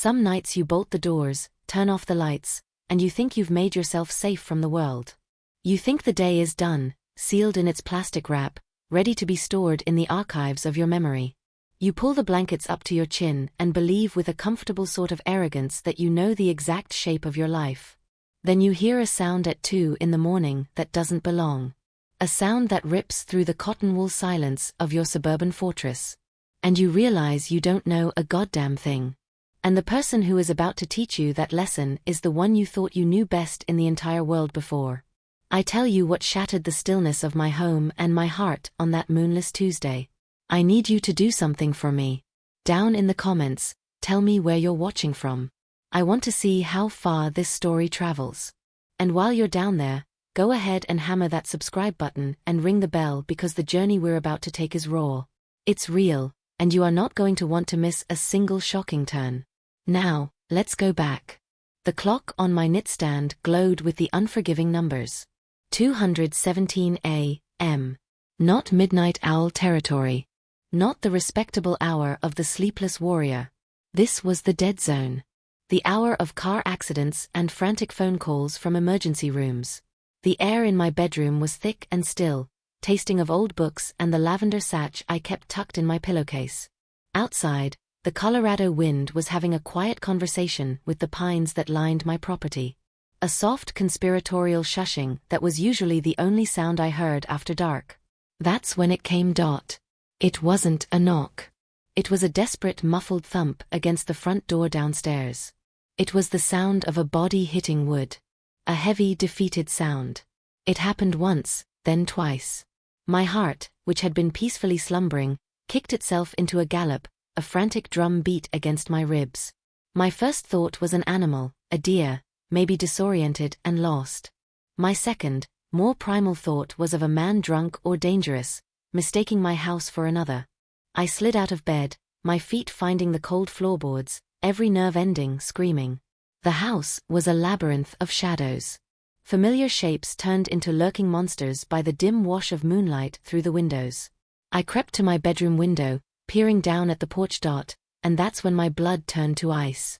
Some nights you bolt the doors, turn off the lights, and you think you've made yourself safe from the world. You think the day is done, sealed in its plastic wrap, ready to be stored in the archives of your memory. You pull the blankets up to your chin and believe with a comfortable sort of arrogance that you know the exact shape of your life. Then you hear a sound at 2 in the morning that doesn't belong. A sound that rips through the cotton wool silence of your suburban fortress. And you realize you don't know a goddamn thing. And the person who is about to teach you that lesson is the one you thought you knew best in the entire world before. I tell you what shattered the stillness of my home and my heart on that moonless Tuesday. I need you to do something for me. Down in the comments, tell me where you're watching from. I want to see how far this story travels. And while you're down there, go ahead and hammer that subscribe button and ring the bell because the journey we're about to take is raw. It's real, and you are not going to want to miss a single shocking turn. Now, let's go back. The clock on my nightstand glowed with the unforgiving numbers. 2:17 a.m. Not midnight owl territory. Not the respectable hour of the sleepless warrior. This was the dead zone. The hour of car accidents and frantic phone calls from emergency rooms. The air in my bedroom was thick and still, tasting of old books and the lavender sachet I kept tucked in my pillowcase. Outside, the Colorado wind was having a quiet conversation with the pines that lined my property. A soft conspiratorial shushing that was usually the only sound I heard after dark. That's when it came. It wasn't a knock. It was a desperate muffled thump against the front door downstairs. It was the sound of a body hitting wood. A heavy, defeated sound. It happened once, then twice. My heart, which had been peacefully slumbering, kicked itself into a gallop, a frantic drum beat against my ribs. My first thought was an animal, a deer, maybe disoriented and lost. My second, more primal thought was of a man drunk or dangerous, mistaking my house for another. I slid out of bed, my feet finding the cold floorboards, every nerve ending screaming. The house was a labyrinth of shadows. Familiar shapes turned into lurking monsters by the dim wash of moonlight through the windows. I crept to my bedroom window, peering down at the porch. And that's when my blood turned to ice.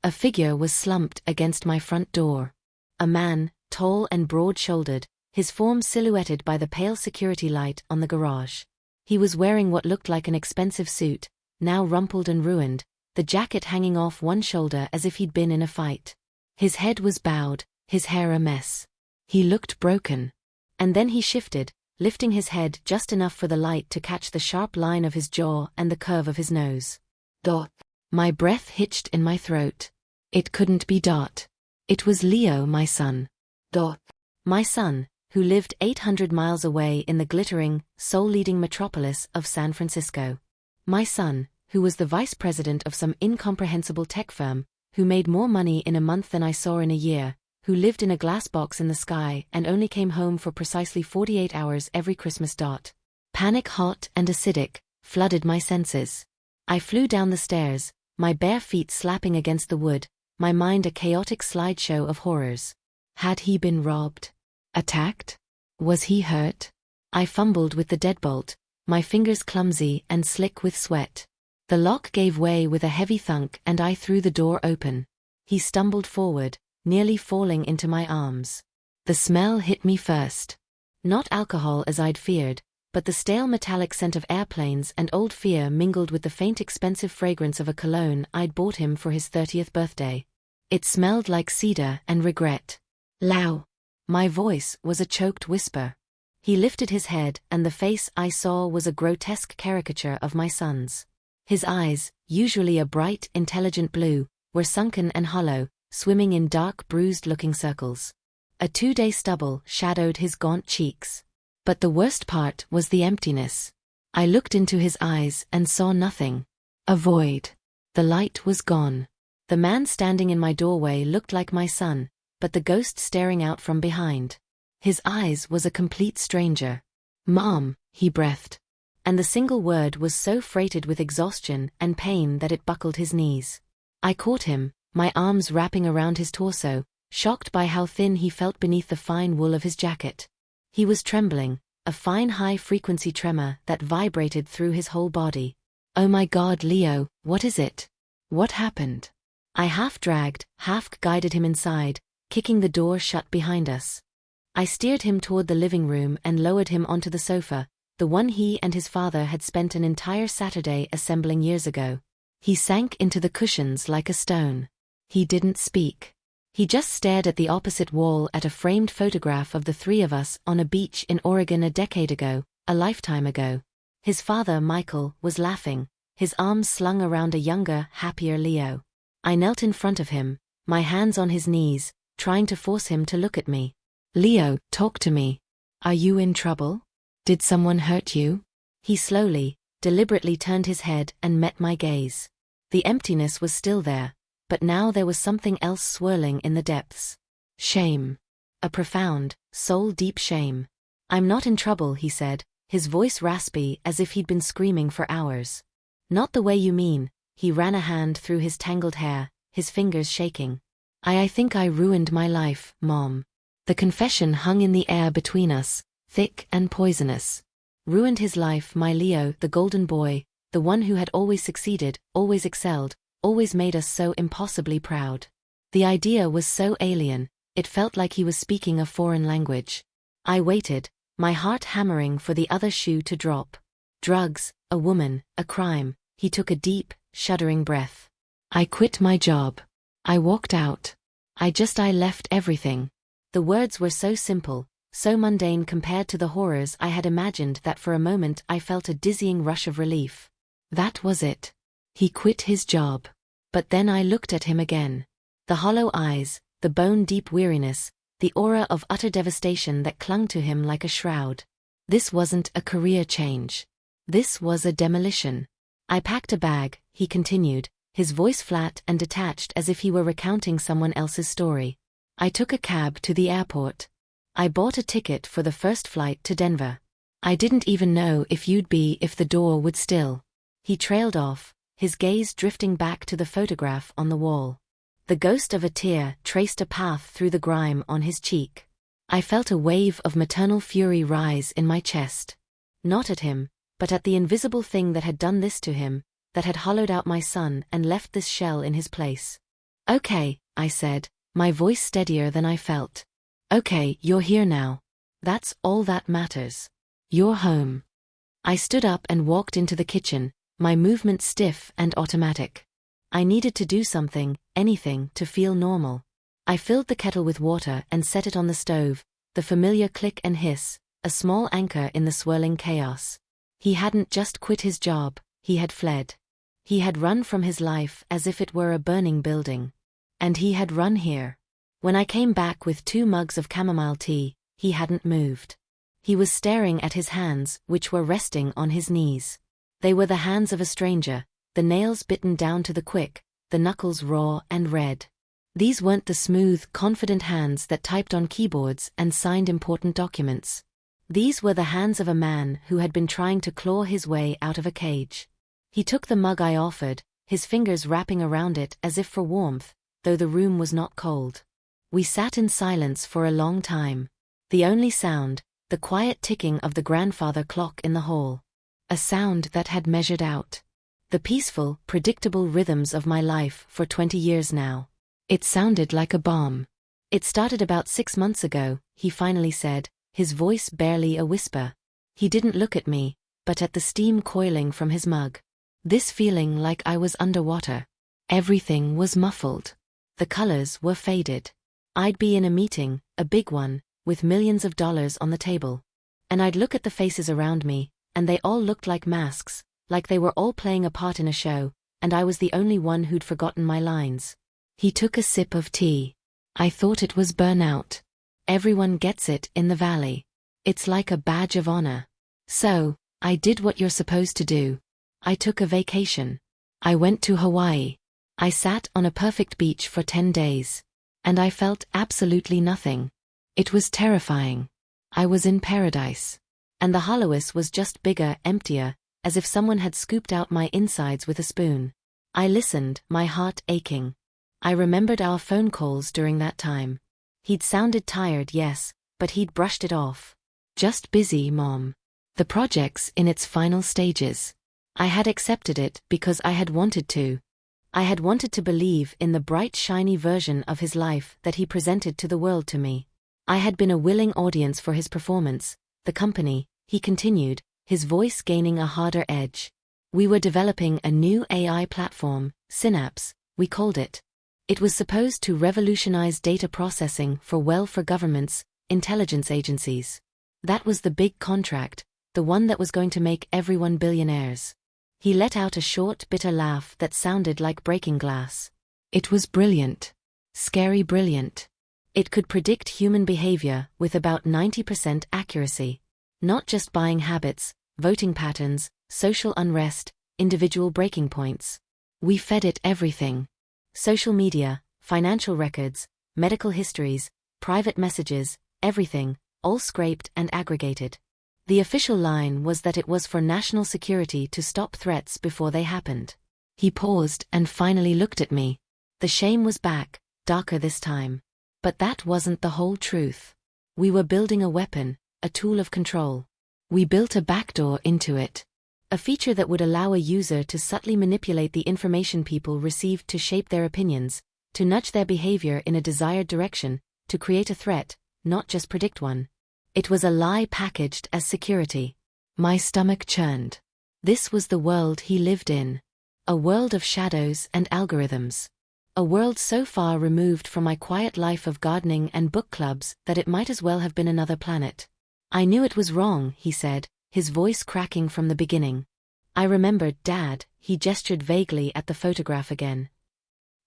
A figure was slumped against my front door. A man, tall and broad-shouldered, his form silhouetted by the pale security light on the garage. He was wearing what looked like an expensive suit, now rumpled and ruined, the jacket hanging off one shoulder as if he'd been in a fight. His head was bowed, his hair a mess. He looked broken. And then he shifted, lifting his head just enough for the light to catch the sharp line of his jaw and the curve of his nose. My breath hitched in my throat. It couldn't be. It was Leo, my son. My son, who lived 800 miles away in the glittering, soul-leading metropolis of San Francisco. My son, who was the vice president of some incomprehensible tech firm, who made more money in a month than I saw in a year, who lived in a glass box in the sky and only came home for precisely 48 hours every Christmas. Panic, hot and acidic, flooded my senses. I flew down the stairs, my bare feet slapping against the wood, my mind a chaotic slideshow of horrors. Had he been robbed? Attacked? Was he hurt? I fumbled with the deadbolt, my fingers clumsy and slick with sweat. The lock gave way with a heavy thunk and I threw the door open. He stumbled forward, nearly falling into my arms. The smell hit me first. Not alcohol as I'd feared, but the stale metallic scent of airplanes and old fear mingled with the faint expensive fragrance of a cologne I'd bought him for his 30th birthday. It smelled like cedar and regret. Lau. My voice was a choked whisper. He lifted his head and the face I saw was a grotesque caricature of my son's. His eyes, usually a bright, intelligent blue, were sunken and hollow, swimming in dark, bruised-looking circles. A 2-day stubble shadowed his gaunt cheeks. But the worst part was the emptiness. I looked into his eyes and saw nothing. A void. The light was gone. The man standing in my doorway looked like my son, but the ghost staring out from behind. His eyes was a complete stranger. "Mom," he breathed. And the single word was so freighted with exhaustion and pain that it buckled his knees. I caught him, my arms wrapping around his torso, shocked by how thin he felt beneath the fine wool of his jacket. He was trembling, a fine high-frequency tremor that vibrated through his whole body. "Oh my God, Leo, what is it? What happened?" I half dragged, half guided him inside, kicking the door shut behind us. I steered him toward the living room and lowered him onto the sofa, the one he and his father had spent an entire Saturday assembling years ago. He sank into the cushions like a stone. He didn't speak. He just stared at the opposite wall at a framed photograph of the three of us on a beach in Oregon a decade ago, a lifetime ago. His father, Michael, was laughing, his arms slung around a younger, happier Leo. I knelt in front of him, my hands on his knees, trying to force him to look at me. Leo, talk to me. Are you in trouble? Did someone hurt you? He slowly, deliberately turned his head and met my gaze. The emptiness was still there, but now there was something else swirling in the depths. Shame. A profound, soul-deep shame. I'm not in trouble, he said, his voice raspy as if he'd been screaming for hours. Not the way you mean. He ran a hand through his tangled hair, his fingers shaking. I think I ruined my life, Mom. The confession hung in the air between us, thick and poisonous. Ruined his life, my Leo, the golden boy, the one who had always succeeded, always excelled, always made us so impossibly proud. The idea was so alien, it felt like he was speaking a foreign language. I waited, my heart hammering for the other shoe to drop. Drugs, a woman, a crime. He took a deep, shuddering breath. I quit my job. I walked out. I left everything. The words were so simple, so mundane compared to the horrors I had imagined that for a moment I felt a dizzying rush of relief. That was it. He quit his job. But then I looked at him again. The hollow eyes, the bone-deep weariness, the aura of utter devastation that clung to him like a shroud. This wasn't a career change. This was a demolition. I packed a bag, he continued, his voice flat and detached as if he were recounting someone else's story. I took a cab to the airport. I bought a ticket for the first flight to Denver. I didn't even know if you'd be if the door would still. He trailed off, his gaze drifting back to the photograph on the wall. The ghost of a tear traced a path through the grime on his cheek. I felt a wave of maternal fury rise in my chest. Not at him, but at the invisible thing that had done this to him, that had hollowed out my son and left this shell in his place. Okay, I said, my voice steadier than I felt. Okay, you're here now. That's all that matters. You're home. I stood up and walked into the kitchen, my movement stiff and automatic. I needed to do something, anything, to feel normal. I filled the kettle with water and set it on the stove, the familiar click and hiss, a small anchor in the swirling chaos. He hadn't just quit his job, he had fled. He had run from his life as if it were a burning building. And he had run here. When I came back with 2 mugs of chamomile tea, he hadn't moved. He was staring at his hands, which were resting on his knees. They were the hands of a stranger, the nails bitten down to the quick, the knuckles raw and red. These weren't the smooth, confident hands that typed on keyboards and signed important documents. These were the hands of a man who had been trying to claw his way out of a cage. He took the mug I offered, his fingers wrapping around it as if for warmth, though the room was not cold. We sat in silence for a long time. The only sound, the quiet ticking of the grandfather clock in the hall. A sound that had measured out the peaceful, predictable rhythms of my life for 20 years now. It sounded like a bomb. It started about 6 months ago, he finally said, his voice barely a whisper. He didn't look at me, but at the steam coiling from his mug. This feeling like I was underwater. Everything was muffled. The colors were faded. I'd be in a meeting, a big one, with millions of dollars on the table. And I'd look at the faces around me, and they all looked like masks, like they were all playing a part in a show, and I was the only one who'd forgotten my lines. He took a sip of tea. I thought it was burnout. Everyone gets it in the valley. It's like a badge of honor. So, I did what you're supposed to do. I took a vacation. I went to Hawaii. I sat on a perfect beach for 10 days. And I felt absolutely nothing. It was terrifying. I was in paradise. And the hollowest was just bigger, emptier, as if someone had scooped out my insides with a spoon. I listened, my heart aching. I remembered our phone calls during that time. He'd sounded tired, yes, but he'd brushed it off. Just busy, Mom. The project's in its final stages. I had accepted it because I had wanted to. I had wanted to believe in the bright, shiny version of his life that he presented to the world to me. I had been a willing audience for his performance. The company, he continued, his voice gaining a harder edge. We were developing a new AI platform, Synapse, we called it. It was supposed to revolutionize data processing for governments, intelligence agencies. That was the big contract, the one that was going to make everyone billionaires. He let out a short, bitter laugh that sounded like breaking glass. It was brilliant. Scary brilliant. It could predict human behavior with about 90% accuracy. Not just buying habits, voting patterns, social unrest, individual breaking points. We fed it everything. Social media, financial records, medical histories, private messages, everything, all scraped and aggregated. The official line was that it was for national security to stop threats before they happened. He paused and finally looked at me. The shame was back, darker this time. But that wasn't the whole truth. We were building a weapon, a tool of control. We built a backdoor into it. A feature that would allow a user to subtly manipulate the information people received to shape their opinions, to nudge their behavior in a desired direction, to create a threat, not just predict one. It was a lie packaged as security. My stomach churned. This was the world he lived in. A world of shadows and algorithms. A world so far removed from my quiet life of gardening and book clubs that it might as well have been another planet. I knew it was wrong, he said, his voice cracking from the beginning. I remembered, Dad, he gestured vaguely at the photograph again.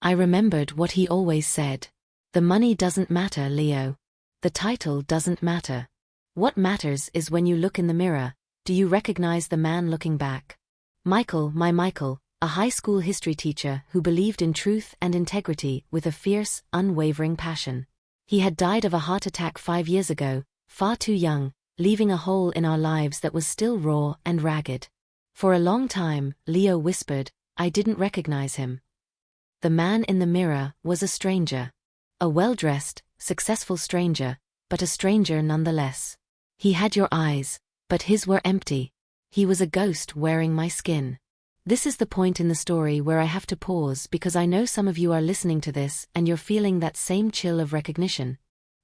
I remembered what he always said. The money doesn't matter, Leo. The title doesn't matter. What matters is when you look in the mirror, do you recognize the man looking back? Michael, my Michael, a high school history teacher who believed in truth and integrity with a fierce, unwavering passion. He had died of a heart attack 5 years ago, far too young, leaving a hole in our lives that was still raw and ragged. For a long time, Leo whispered, I didn't recognize him. The man in the mirror was a stranger. A well-dressed, successful stranger, but a stranger nonetheless. He had your eyes, but his were empty. He was a ghost wearing my skin. This is the point in the story where I have to pause because I know some of you are listening to this and you're feeling that same chill of recognition.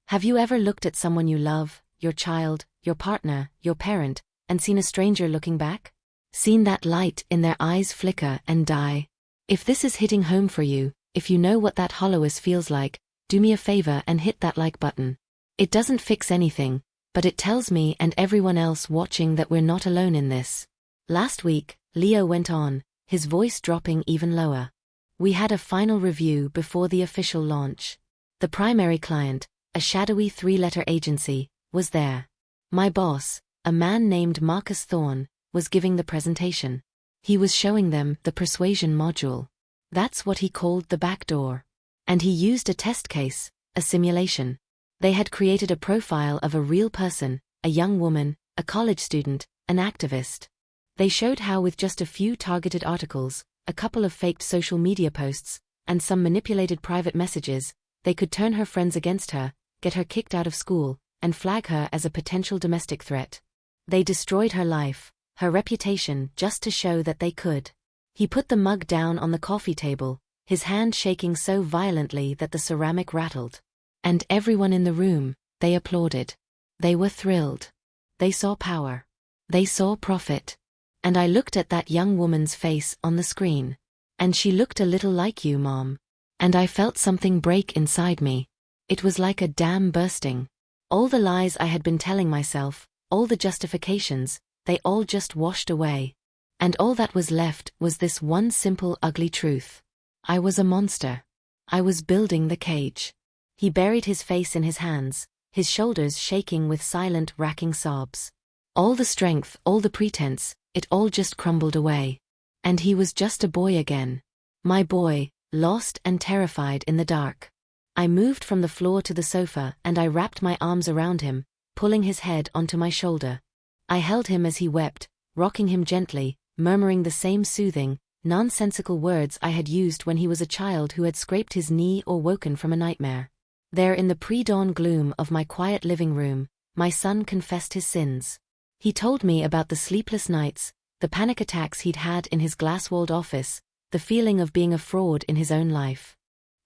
Have you ever looked at someone you love, your child, your partner, your parent, and seen a stranger looking back? Seen that light in their eyes flicker and die? If this is hitting home for you, if you know what that hollowness feels like, do me a favor and hit that like button. It doesn't fix anything, but it tells me and everyone else watching that we're not alone in this. Last week, Leo went on, his voice dropping even lower. We had a final review before the official launch. The primary client, a shadowy 3-letter agency, was there. My boss, a man named Marcus Thorne, was giving the presentation. He was showing them the persuasion module. That's what he called the back door. And he used a test case, a simulation. They had created a profile of a real person, a young woman, a college student, an activist. They showed how with just a few targeted articles, a couple of faked social media posts, and some manipulated private messages, they could turn her friends against her, get her kicked out of school, and flag her as a potential domestic threat. They destroyed her life, her reputation, just to show that they could. He put the mug down on the coffee table, his hand shaking so violently that the ceramic rattled. And everyone in the room, they applauded. They were thrilled. They saw power. They saw profit. And I looked at that young woman's face on the screen. And she looked a little like you, Mom. And I felt something break inside me. It was like a dam bursting. All the lies I had been telling myself, all the justifications, they all just washed away. And all that was left was this one simple ugly truth. I was a monster. I was building the cage. He buried his face in his hands, his shoulders shaking with silent, racking sobs. All the strength, all the pretense, it all just crumbled away. And he was just a boy again. My boy, lost and terrified in the dark. I moved from the floor to the sofa and I wrapped my arms around him, pulling his head onto my shoulder. I held him as he wept, rocking him gently, murmuring the same soothing, nonsensical words I had used when he was a child who had scraped his knee or woken from a nightmare. There in the pre-dawn gloom of my quiet living room, my son confessed his sins. He told me about the sleepless nights, the panic attacks he'd had in his glass-walled office, the feeling of being a fraud in his own life.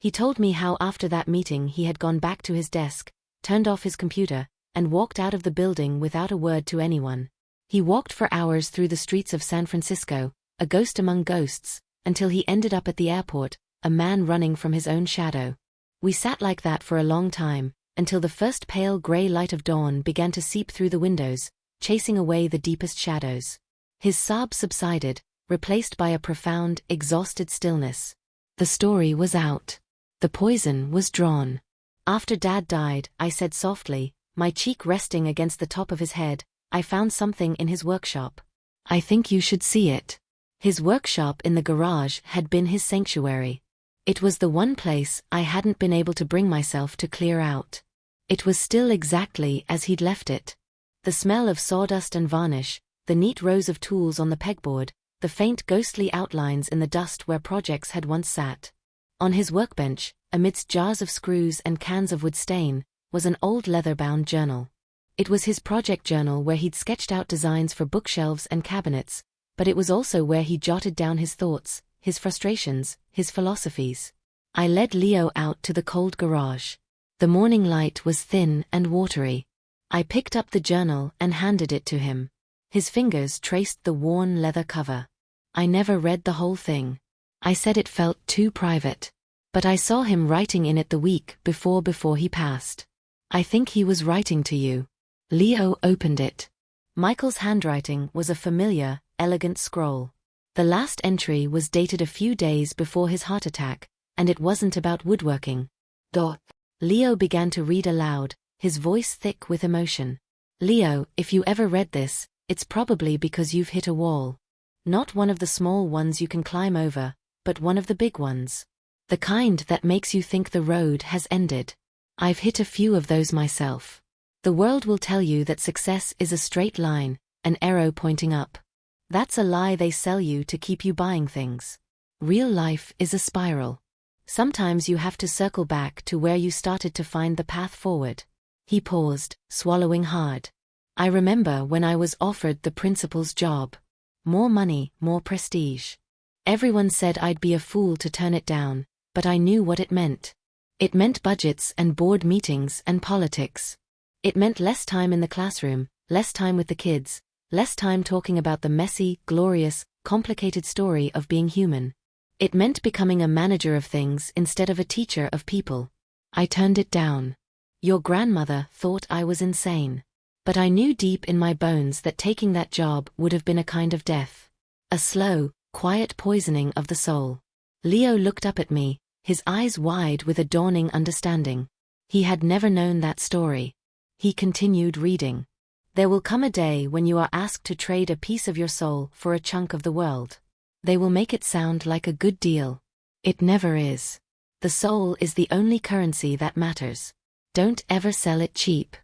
He told me how after that meeting he had gone back to his desk, turned off his computer, and walked out of the building without a word to anyone. He walked for hours through the streets of San Francisco, a ghost among ghosts, until he ended up at the airport, a man running from his own shadow. We sat like that for a long time, until the first pale gray light of dawn began to seep through the windows, chasing away the deepest shadows. His sobs subsided, replaced by a profound, exhausted stillness. The story was out. The poison was drawn. After Dad died, I said softly, my cheek resting against the top of his head, I found something in his workshop. I think you should see it. His workshop in the garage had been his sanctuary. It was the one place I hadn't been able to bring myself to clear out. It was still exactly as he'd left it. The smell of sawdust and varnish, the neat rows of tools on the pegboard, the faint ghostly outlines in the dust where projects had once sat. On his workbench, amidst jars of screws and cans of wood stain, was an old leather-bound journal. It was his project journal where he'd sketched out designs for bookshelves and cabinets, but it was also where he jotted down his thoughts, his frustrations, his philosophies. I led Leo out to the cold garage. The morning light was thin and watery. I picked up the journal and handed it to him. His fingers traced the worn leather cover. I never read the whole thing. I said it felt too private. But I saw him writing in it the week before he passed. I think he was writing to you. Leo opened it. Michael's handwriting was a familiar, elegant scroll. The last entry was dated a few days before his heart attack, and it wasn't about woodworking. Leo began to read aloud, his voice thick with emotion. Leo, if you ever read this, it's probably because you've hit a wall. Not one of the small ones you can climb over, but one of the big ones. The kind that makes you think the road has ended. I've hit a few of those myself. The world will tell you that success is a straight line, an arrow pointing up. That's a lie they sell you to keep you buying things. Real life is a spiral. Sometimes you have to circle back to where you started to find the path forward. He paused, swallowing hard. I remember when I was offered the principal's job. More money, more prestige. Everyone said I'd be a fool to turn it down, but I knew what it meant. It meant budgets and board meetings and politics. It meant less time in the classroom, less time with the kids, less time talking about the messy, glorious, complicated story of being human. It meant becoming a manager of things instead of a teacher of people. I turned it down. Your grandmother thought I was insane. But I knew deep in my bones that taking that job would have been a kind of death. A slow, quiet poisoning of the soul. Leo looked up at me, his eyes wide with a dawning understanding. He had never known that story. He continued reading. There will come a day when you are asked to trade a piece of your soul for a chunk of the world. They will make it sound like a good deal. It never is. The soul is the only currency that matters. Don't ever sell it cheap.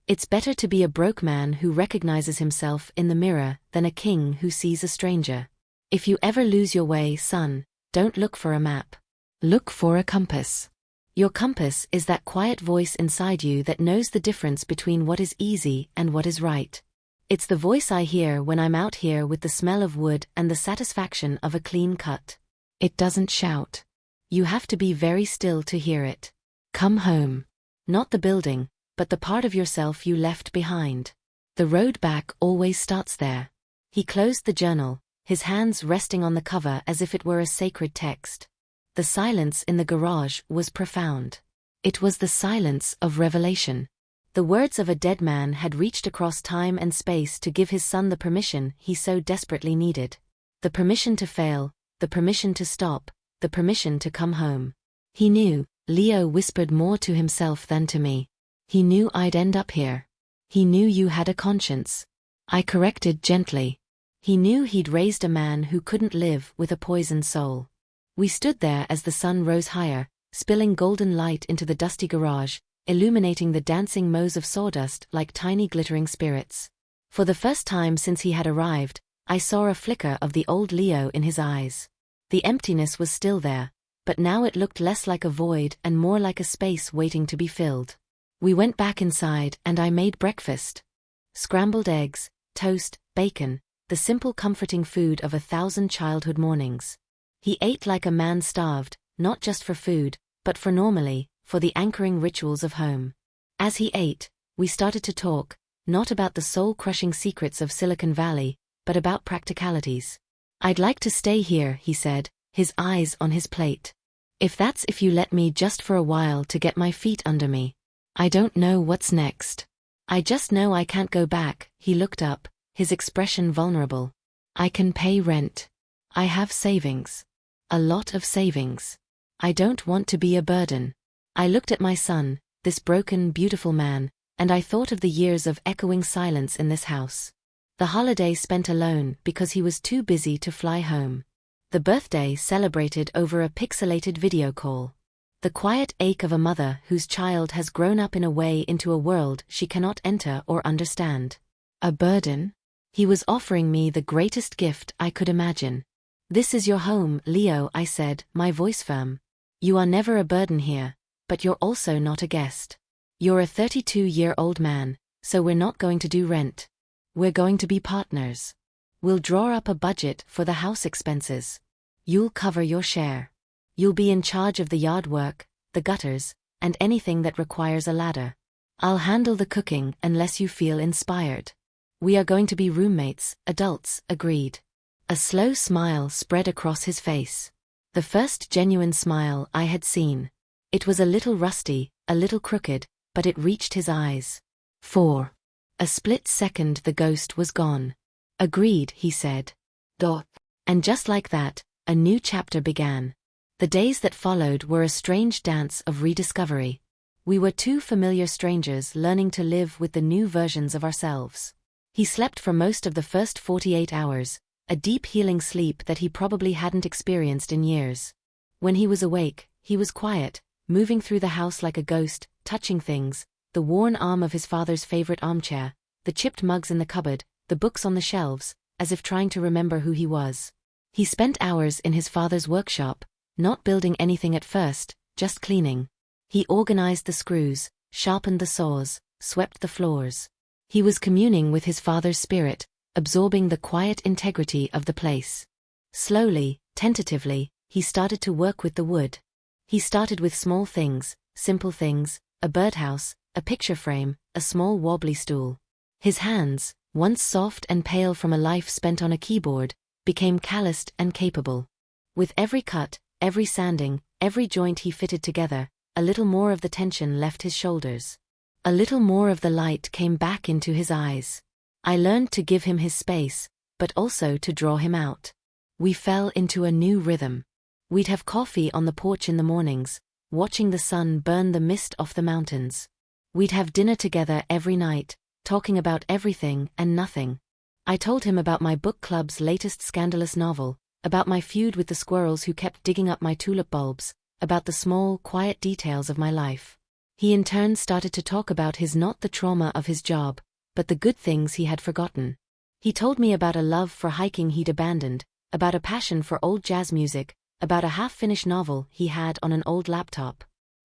It's better to be a broke man who recognizes himself in the mirror than a king who sees a stranger. If you ever lose your way, son, don't look for a map. Look for a compass. Your compass is that quiet voice inside you that knows the difference between what is easy and what is right. It's the voice I hear when I'm out here with the smell of wood and the satisfaction of a clean cut. It doesn't shout. You have to be very still to hear it. Come home. Not the building, but the part of yourself you left behind. The road back always starts there. He closed the journal, his hands resting on the cover as if it were a sacred text. The silence in the garage was profound. It was the silence of revelation. The words of a dead man had reached across time and space to give his son the permission he so desperately needed. The permission to fail, the permission to stop, the permission to come home. He knew, Leo whispered more to himself than to me. He knew I'd end up here. He knew you had a conscience. I corrected gently. He knew he'd raised a man who couldn't live with a poisoned soul. We stood there as the sun rose higher, spilling golden light into the dusty garage, illuminating the dancing mows of sawdust like tiny glittering spirits. For the first time since he had arrived, I saw a flicker of the old Leo in his eyes. The emptiness was still there, but now it looked less like a void and more like a space waiting to be filled. We went back inside and I made breakfast. Scrambled eggs, toast, bacon, the simple comforting food of 1,000 childhood mornings. He ate like a man starved, not just for food, but for normally, for the anchoring rituals of home. As he ate, we started to talk, not about the soul-crushing secrets of Silicon Valley, but about practicalities. "I'd like to stay here," he said, his eyes on his plate. If you let me just for a while to get my feet under me. I don't know what's next. I just know I can't go back." He looked up, his expression vulnerable. "I can pay rent. I have savings. A lot of savings. I don't want to be a burden." I looked at my son, this broken, beautiful man, and I thought of the years of echoing silence in this house. The holiday spent alone because he was too busy to fly home. The birthday celebrated over a pixelated video call. The quiet ache of a mother whose child has grown up in a way into a world she cannot enter or understand. A burden? He was offering me the greatest gift I could imagine. "This is your home, Leo," I said, my voice firm. "You are never a burden here, but you're also not a guest. You're a 32-year-old man, so we're not going to do rent. We're going to be partners. We'll draw up a budget for the house expenses. You'll cover your share. You'll be in charge of the yard work, the gutters, and anything that requires a ladder. I'll handle the cooking unless you feel inspired. We are going to be roommates, adults," agreed. A slow smile spread across his face. The first genuine smile I had seen. It was a little rusty, a little crooked, but it reached his eyes. For a split second the ghost was gone. "Agreed," he said. And just like that, a new chapter began. The days that followed were a strange dance of rediscovery. We were two familiar strangers learning to live with the new versions of ourselves. He slept for most of the first 48 hours, a deep healing sleep that he probably hadn't experienced in years. When he was awake, he was quiet, moving through the house like a ghost, touching things, the worn arm of his father's favorite armchair, the chipped mugs in the cupboard, the books on the shelves, as if trying to remember who he was. He spent hours in his father's workshop, not building anything at first, just cleaning. He organized the screws, sharpened the saws, swept the floors. He was communing with his father's spirit, absorbing the quiet integrity of the place. Slowly, tentatively, he started to work with the wood. He started with small things, simple things, a birdhouse, a picture frame, a small wobbly stool. His hands, once soft and pale from a life spent on a keyboard, became calloused and capable. With every cut, every sanding, every joint he fitted together, a little more of the tension left his shoulders. A little more of the light came back into his eyes. I learned to give him his space, but also to draw him out. We fell into a new rhythm. We'd have coffee on the porch in the mornings, watching the sun burn the mist off the mountains. We'd have dinner together every night, talking about everything and nothing. I told him about my book club's latest scandalous novel, about my feud with the squirrels who kept digging up my tulip bulbs, about the small, quiet details of my life. He in turn started to talk about not the trauma of his job, but the good things he had forgotten. He told me about a love for hiking he'd abandoned, about a passion for old jazz music, about a half-finished novel he had on an old laptop.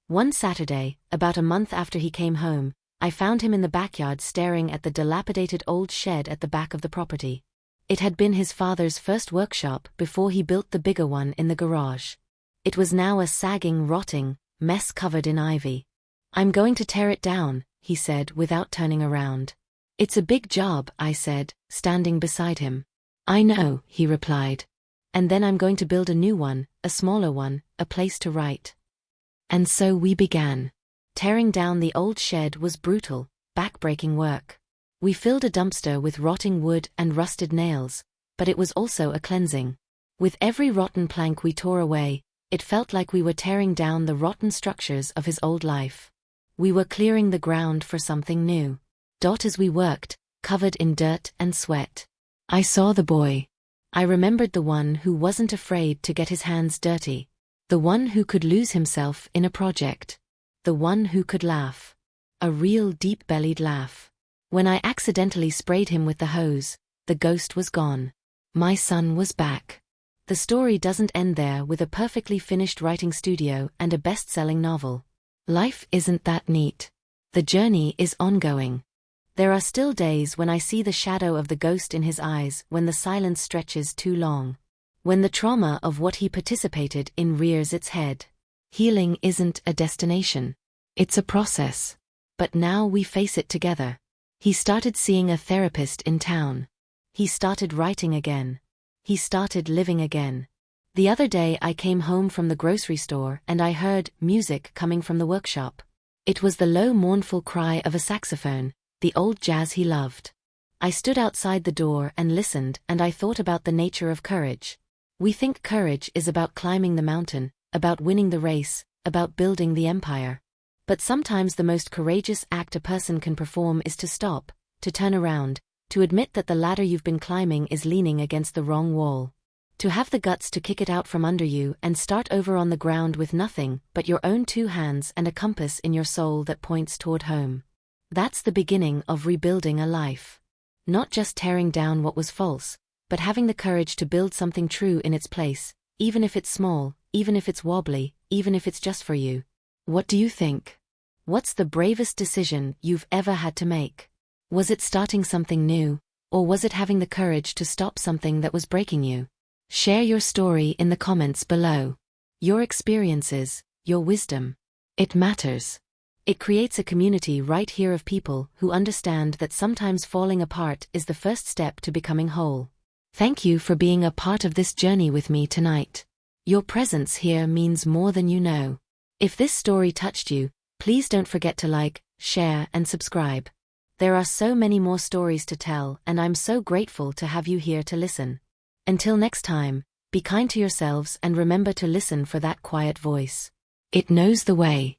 One Saturday, about a month after he came home, I found him in the backyard staring at the dilapidated old shed at the back of the property. It had been his father's first workshop before he built the bigger one in the garage. It was now a sagging, rotting mess covered in ivy. "I'm going to tear it down," he said without turning around. "It's a big job," I said, standing beside him. "I know," he replied. "And then I'm going to build a new one, a smaller one, a place to write." And so we began. Tearing down the old shed was brutal, back-breaking work. We filled a dumpster with rotting wood and rusted nails, but it was also a cleansing. With every rotten plank we tore away, it felt like we were tearing down the rotten structures of his old life. We were clearing the ground for something new. As we worked, covered in dirt and sweat, I saw the boy. I remembered the one who wasn't afraid to get his hands dirty. The one who could lose himself in a project. The one who could laugh. A real deep-bellied laugh. When I accidentally sprayed him with the hose, the ghost was gone. My son was back. The story doesn't end there with a perfectly finished writing studio and a best-selling novel. Life isn't that neat. The journey is ongoing. There are still days when I see the shadow of the ghost in his eyes when the silence stretches too long. When the trauma of what he participated in rears its head. Healing isn't a destination. It's a process. But now we face it together. He started seeing a therapist in town. He started writing again. He started living again. The other day I came home from the grocery store and I heard music coming from the workshop. It was the low mournful cry of a saxophone, the old jazz he loved. I stood outside the door and listened, and I thought about the nature of courage. We think courage is about climbing the mountain, about winning the race, about building the empire. But sometimes the most courageous act a person can perform is to stop, to turn around, to admit that the ladder you've been climbing is leaning against the wrong wall. To have the guts to kick it out from under you and start over on the ground with nothing but your own two hands and a compass in your soul that points toward home. That's the beginning of rebuilding a life. Not just tearing down what was false, but having the courage to build something true in its place, even if it's small, even if it's wobbly, even if it's just for you. What do you think? What's the bravest decision you've ever had to make? Was it starting something new, or was it having the courage to stop something that was breaking you? Share your story in the comments below. Your experiences, your wisdom. It matters. It creates a community right here of people who understand that sometimes falling apart is the first step to becoming whole. Thank you for being a part of this journey with me tonight. Your presence here means more than you know. If this story touched you, please don't forget to like, share, and subscribe. There are so many more stories to tell, and I'm so grateful to have you here to listen. Until next time, be kind to yourselves and remember to listen for that quiet voice. It knows the way.